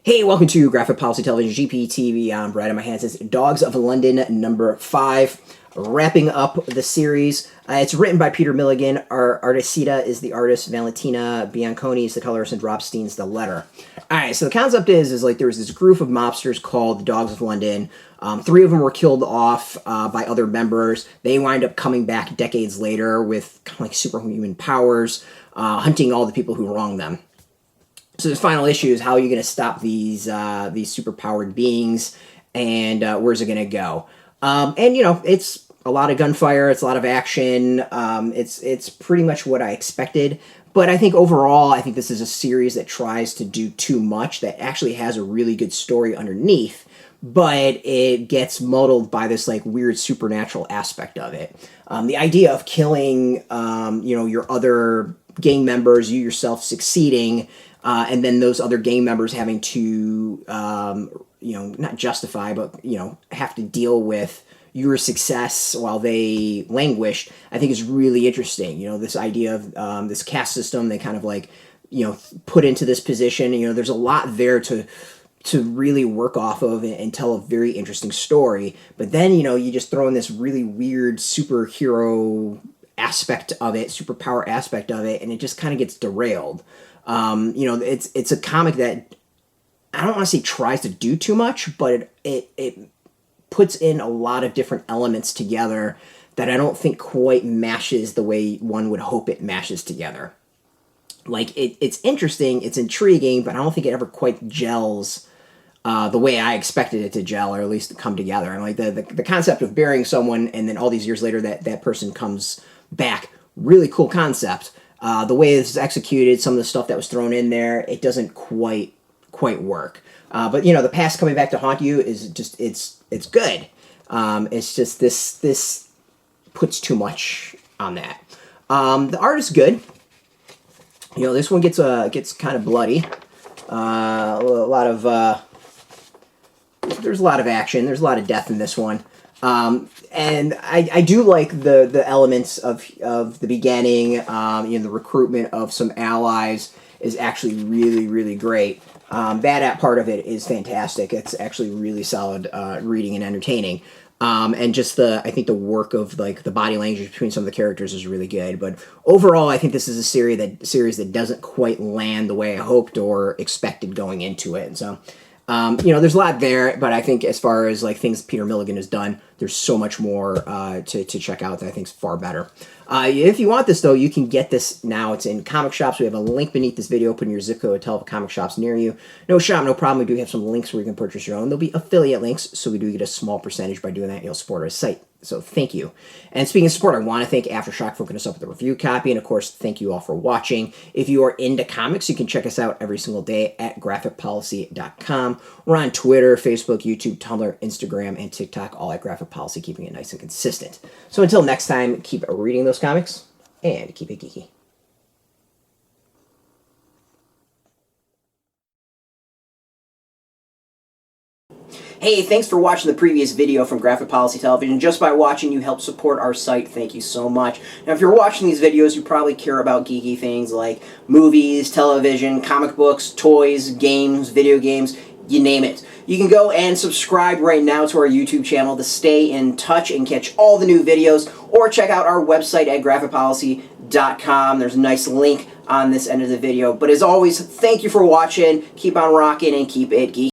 Hey, welcome to Graphic Policy Television, GPTV. I'm Brad, in my hands is Dogs of London number 5, wrapping up the series. It's written by Peter Milligan. Artecida is the artist, Valentina, Bianconi is the colorist, and Rob Steen's the letter. Alright, so the concept is like there was this group of mobsters called the Dogs of London. 3 of them were killed off by other members. They wind up coming back decades later with kind of like superhuman powers, hunting all the people who wronged them. So the final issue is how are you going to stop these superpowered beings, and where's it going to go? And you know, it's a lot of gunfire, it's a lot of action. It's pretty much what I expected. But I think overall, I think this is a series that tries to do too much. That actually has a really good story underneath, but it gets muddled by this like weird supernatural aspect of it. The idea of killing, your other gang members, you yourself succeeding. And then those other gang members having to, not justify, but, have to deal with your success while they languished, I think is really interesting. This idea of this caste system, they kind of like, put into this position. There's a lot there to really work off of and tell a very interesting story. But then, you just throw in this really weird superhero aspect of it, superpower aspect of it, and it just kind of gets derailed. It's a comic that I don't want to say tries to do too much, but it puts in a lot of different elements together that I don't think quite mashes the way one would hope it mashes together. Like, it's interesting, it's intriguing, but I don't think it ever quite gels the way I expected it to gel, or at least to come together. And like the concept of burying someone and then all these years later that person comes back, really cool concept. The way this is executed, some of the stuff that was thrown in there, it doesn't quite work. But the past coming back to haunt you is just it's good. It's just this puts too much on that. The art is good. This one gets kind of bloody. There's a lot of action. There's a lot of death in this one. And I do like the elements of the beginning. The recruitment of some allies is actually really, really great. That part of it is fantastic. It's actually really solid reading and entertaining. And just I think the work of like the body language between some of the characters is really good. But overall, I think this is a series that doesn't quite land the way I hoped or expected going into it. And so, there's a lot there, but I think as far as like things Peter Milligan has done, there's so much more to check out that I think is far better. If you want this, though, you can get this now. It's in comic shops. We have a link beneath this video. Put in your zip code, tell comic shops near you. No shop, no problem. We do have some links where you can purchase your own. There'll be affiliate links, so we do get a small percentage by doing that. You'll support our site. So thank you. And speaking of support, I want to thank AfterShock for hooking us up with a review copy. And of course, thank you all for watching. If you are into comics, you can check us out every single day at graphicpolicy.com. We're on Twitter, Facebook, YouTube, Tumblr, Instagram, and TikTok, all at Graphic Policy, keeping it nice and consistent. So until next time, keep reading those comics and keep it geeky. Hey, thanks for watching the previous video from Graphic Policy Television. Just by watching, you help support our site. Thank you so much. Now, if you're watching these videos, you probably care about geeky things like movies, television, comic books, toys, games, video games, you name it. You can go and subscribe right now to our YouTube channel to stay in touch and catch all the new videos, or check out our website at graphicpolicy.com. There's a nice link on this end of the video. But as always, thank you for watching. Keep on rocking and keep it geeky.